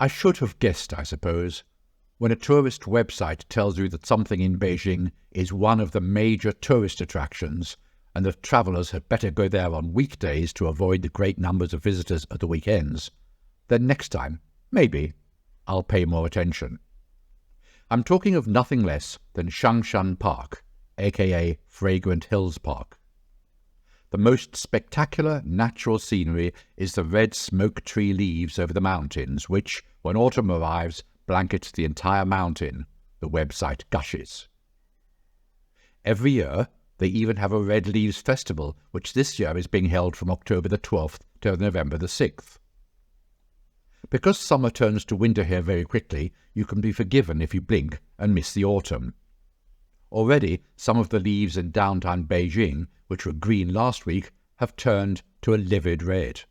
I should have guessed, I suppose. When a tourist website tells you that something in Beijing is one of the major tourist attractions and that travellers had better go there on weekdays to avoid the great numbers of visitors at the weekends, then next time, maybe, I'll pay more attention. I'm talking of nothing less than Shangshan Park, aka Fragrant Hills Park. The most spectacular natural scenery is the red smoke tree leaves over the mountains, which, when autumn arrives, blankets the entire mountain, the website gushes. Every year, they even have a Red Leaves Festival, which this year is being held from October the 12th to November the 6th. Because summer turns to winter here very quickly, you can be forgiven if you blink and miss the autumn. Already, some of the leaves in downtown Beijing, which were green last week, have turned to a livid red.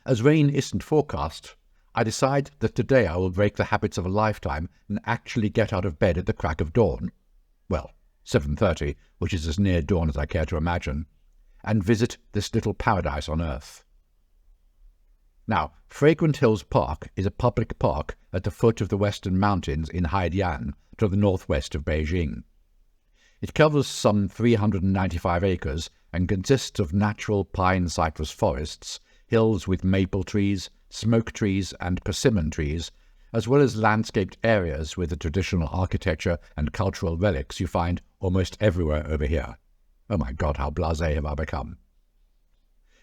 As rain isn't forecast, I decide that today I will break the habits of a lifetime and actually get out of bed at the crack of dawn, well, 7:30, which is as near dawn as I care to imagine, and visit this little paradise on earth. Now, Fragrant Hills Park is a public park at the foot of the Western Mountains in Haidian, to the northwest of Beijing. It covers some 395 acres and consists of natural pine-cypress forests, hills with maple trees, smoke trees and persimmon trees, as well as landscaped areas with the traditional architecture and cultural relics you find almost everywhere over here. Oh my God, how blasé have I become.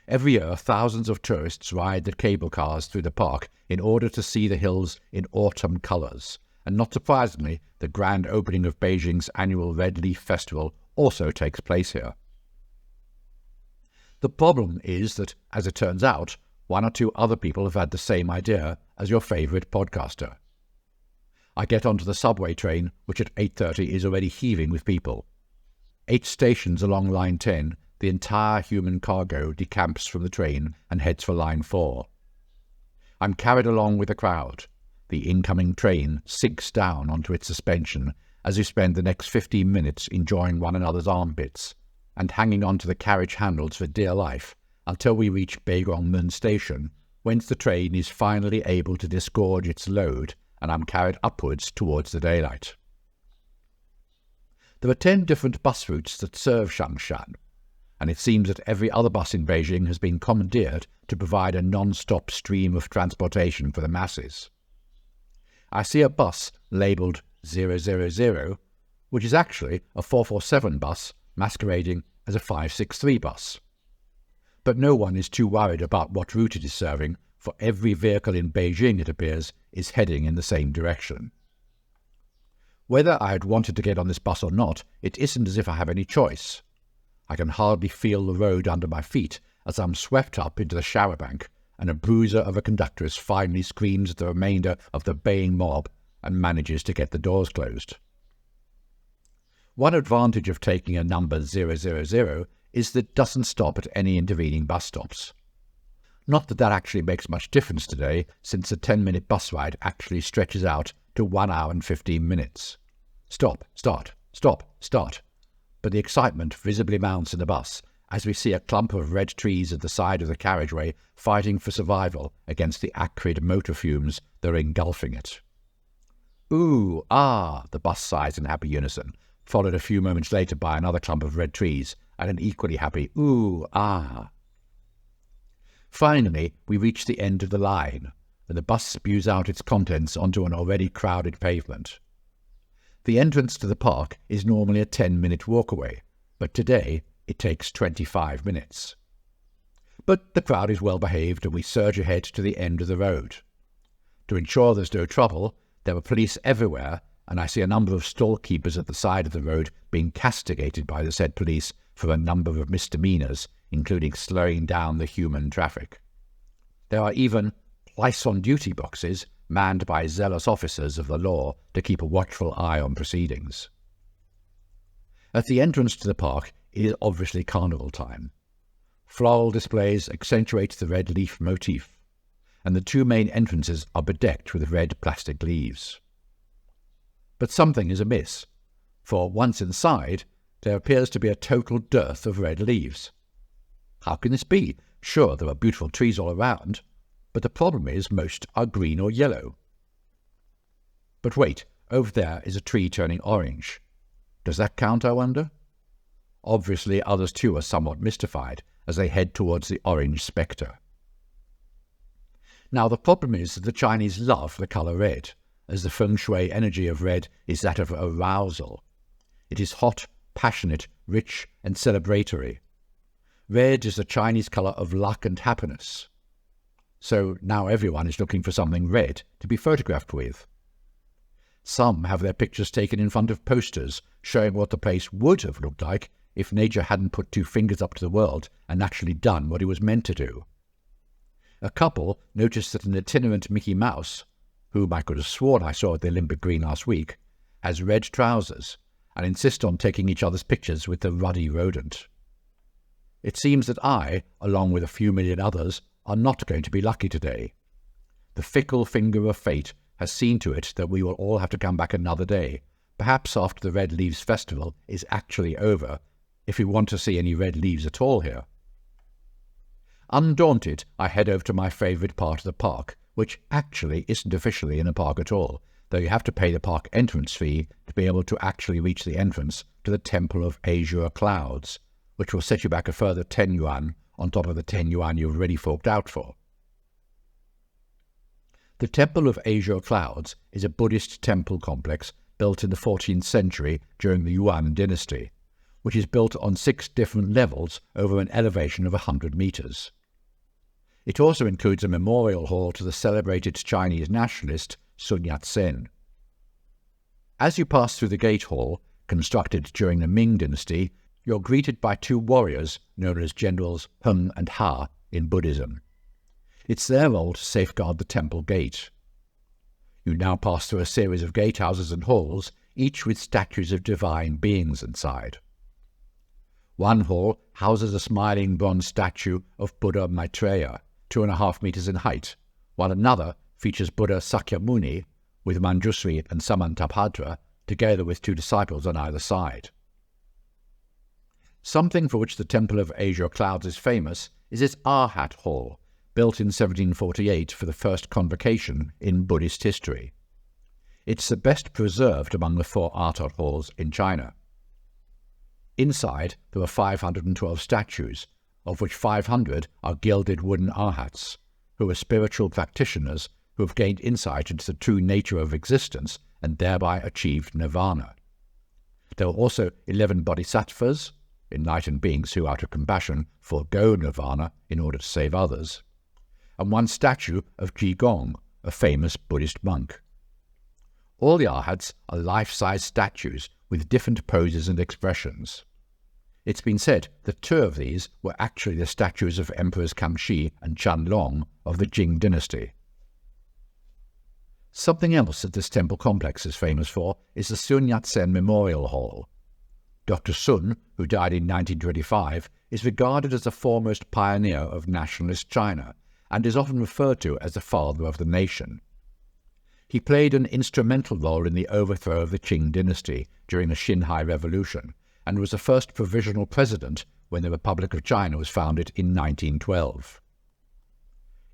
Every year, thousands of tourists ride the cable cars through the park in order to see the hills in autumn colours, and not surprisingly, the grand opening of Beijing's annual Red Leaf Festival also takes place here. The problem is that, as it turns out, one or two other people have had the same idea as your favourite podcaster. I get onto the subway train, which at 8:30 is already heaving with people. 8 stations along Line 10, the entire human cargo decamps from the train and heads for Line 4. I'm carried along with the crowd. The incoming train sinks down onto its suspension as we spend the next 15 minutes enjoying one another's armpits and hanging onto the carriage handles for dear life until we reach Beigongmen Station, whence the train is finally able to disgorge its load and I'm carried upwards towards the daylight. There are 10 different bus routes that serve Shangshan, and it seems that every other bus in Beijing has been commandeered to provide a non-stop stream of transportation for the masses. I see a bus labelled 000, which is actually a 447 bus masquerading as a 563 bus. But no one is too worried about what route it is serving, for every vehicle in Beijing, it appears, is heading in the same direction. Whether I had wanted to get on this bus or not, it isn't as if I have any choice. I can hardly feel the road under my feet as I'm swept up into the shower bank, and a bruiser of a conductress finally screams at the remainder of the baying mob and manages to get the doors closed. One advantage of taking a number 000 is that it doesn't stop at any intervening bus stops. Not that that actually makes much difference today, since the 10-minute bus ride actually stretches out to 1 hour and 15 minutes. Stop, start, stop, start. But the excitement visibly mounts in the bus as we see a clump of red trees at the side of the carriageway fighting for survival against the acrid motor fumes that are engulfing it. Ooh, ah, the bus sighs in happy unison, followed a few moments later by another clump of red trees and an equally happy ooh, ah. Finally, we reach the end of the line, and the bus spews out its contents onto an already crowded pavement. The entrance to the park is normally a 10-minute walk away, but today it takes 25 minutes. But the crowd is well behaved and we surge ahead to the end of the road. To ensure there's no trouble, there are police everywhere, and I see a number of stall keepers at the side of the road being castigated by the said police for a number of misdemeanours, including slowing down the human traffic. There are even police-on-duty boxes manned by zealous officers of the law to keep a watchful eye on proceedings. At the entrance to the park it is obviously carnival time. Floral displays accentuate the red leaf motif, and the 2 main entrances are bedecked with red plastic leaves. But something is amiss, for once inside, there appears to be a total dearth of red leaves. How can this be? Sure, there are beautiful trees all around, but the problem is most are green or yellow. But wait, over there is a tree turning orange. Does that count, I wonder? Obviously, others too are somewhat mystified as they head towards the orange spectre. Now, the problem is that the Chinese love the colour red, as the feng shui energy of red is that of arousal. It is hot, passionate, rich, and celebratory. Red is the Chinese colour of luck and happiness. So now everyone is looking for something red to be photographed with. Some have their pictures taken in front of posters showing what the place would have looked like if nature hadn't put two fingers up to the world and actually done what it was meant to do. A couple noticed that an itinerant Mickey Mouse, whom I could have sworn I saw at the Olympic Green last week, has red trousers, and insist on taking each other's pictures with the ruddy rodent. It seems that I, along with a few million others, are not going to be lucky today. The fickle finger of fate has seen to it that we will all have to come back another day, perhaps after the Red Leaves Festival is actually over, if we want to see any red leaves at all here. Undaunted, I head over to my favourite part of the park, which actually isn't officially in a park at all, though you have to pay the park entrance fee to be able to actually reach the entrance to the Temple of Azure Clouds, which will set you back a further 10 yuan on top of the 10 yuan you've already forked out for. The Temple of Azure Clouds is a Buddhist temple complex built in the 14th century during the Yuan dynasty, which is built on 6 different levels over an elevation of 100 meters. It also includes a memorial hall to the celebrated Chinese nationalist Sun Yat-sen. As you pass through the gate hall, constructed during the Ming dynasty, you're greeted by 2 warriors known as Generals Heng and Ha in Buddhism. It's their role to safeguard the temple gate. You now pass through a series of gatehouses and halls, each with statues of divine beings inside. One hall houses a smiling bronze statue of Buddha Maitreya, 2.5 meters in height, while another features Buddha Sakyamuni with Manjusri and Samantabhadra, together with 2 disciples on either side. Something for which the Temple of Azure Clouds is famous is its Arhat Hall, built in 1748 for the first convocation in Buddhist history. It's the best preserved among the 4 Arhat halls in China. Inside, there are 512 statues, of which 500 are gilded wooden arhats, who are spiritual practitioners who have gained insight into the true nature of existence and thereby achieved nirvana. There are also 11 bodhisattvas, enlightened beings who, out of compassion, forego nirvana in order to save others, and 1 statue of Jigong, a famous Buddhist monk. All the arhats are life-size statues with different poses and expressions. It's been said that 2 of these were actually the statues of Emperors Kangxi and Qianlong of the Jing dynasty. Something else that this temple complex is famous for is the Sun Yat-sen Memorial Hall. Dr. Sun, who died in 1925, is regarded as the foremost pioneer of nationalist China and is often referred to as the father of the nation. He played an instrumental role in the overthrow of the Qing dynasty during the Xinhai Revolution and was the first provisional president when the Republic of China was founded in 1912.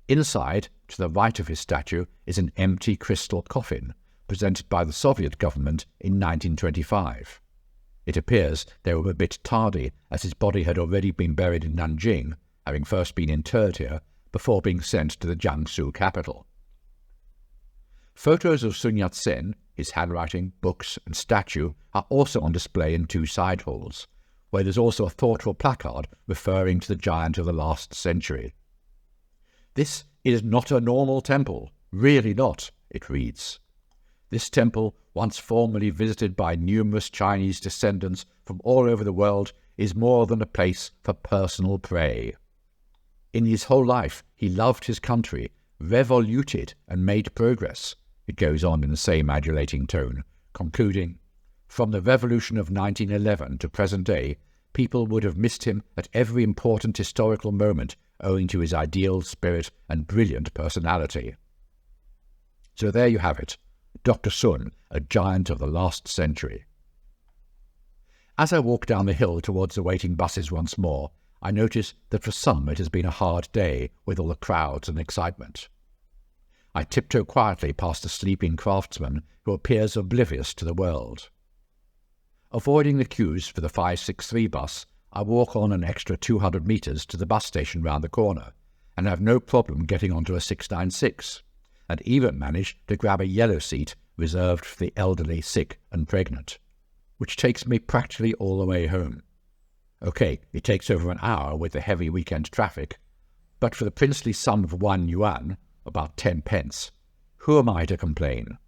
Inside, to the right of his statue, is an empty crystal coffin presented by the Soviet government in 1925. It appears they were a bit tardy, as his body had already been buried in Nanjing, having first been interred here, before being sent to the Jiangsu capital. Photos of Sun Yat-sen, his handwriting, books, and statue are also on display in 2 side halls, where there's also a thoughtful placard referring to the giant of the last century. "This is not a normal temple, really not," it reads. "This temple, once formerly visited by numerous Chinese descendants from all over the world, is more than a place for personal prey. In his whole life, he loved his country, revoluted and made progress," it goes on in the same adulating tone, concluding, "From the revolution of 1911 to present day, people would have missed him at every important historical moment owing to his ideal spirit and brilliant personality." So there you have it, Dr. Sun, a giant of the last century. As I walk down the hill towards the waiting buses once more, I notice that for some it has been a hard day with all the crowds and excitement. I tiptoe quietly past a sleeping craftsman who appears oblivious to the world. Avoiding the queues for the 563 bus, I walk on an extra 200 metres to the bus station round the corner, and have no problem getting onto a 696, and even manage to grab a yellow seat reserved for the elderly, sick and pregnant, which takes me practically all the way home. Okay, it takes over an hour with the heavy weekend traffic, but for the princely sum of 1 yuan, about 10 pence, who am I to complain?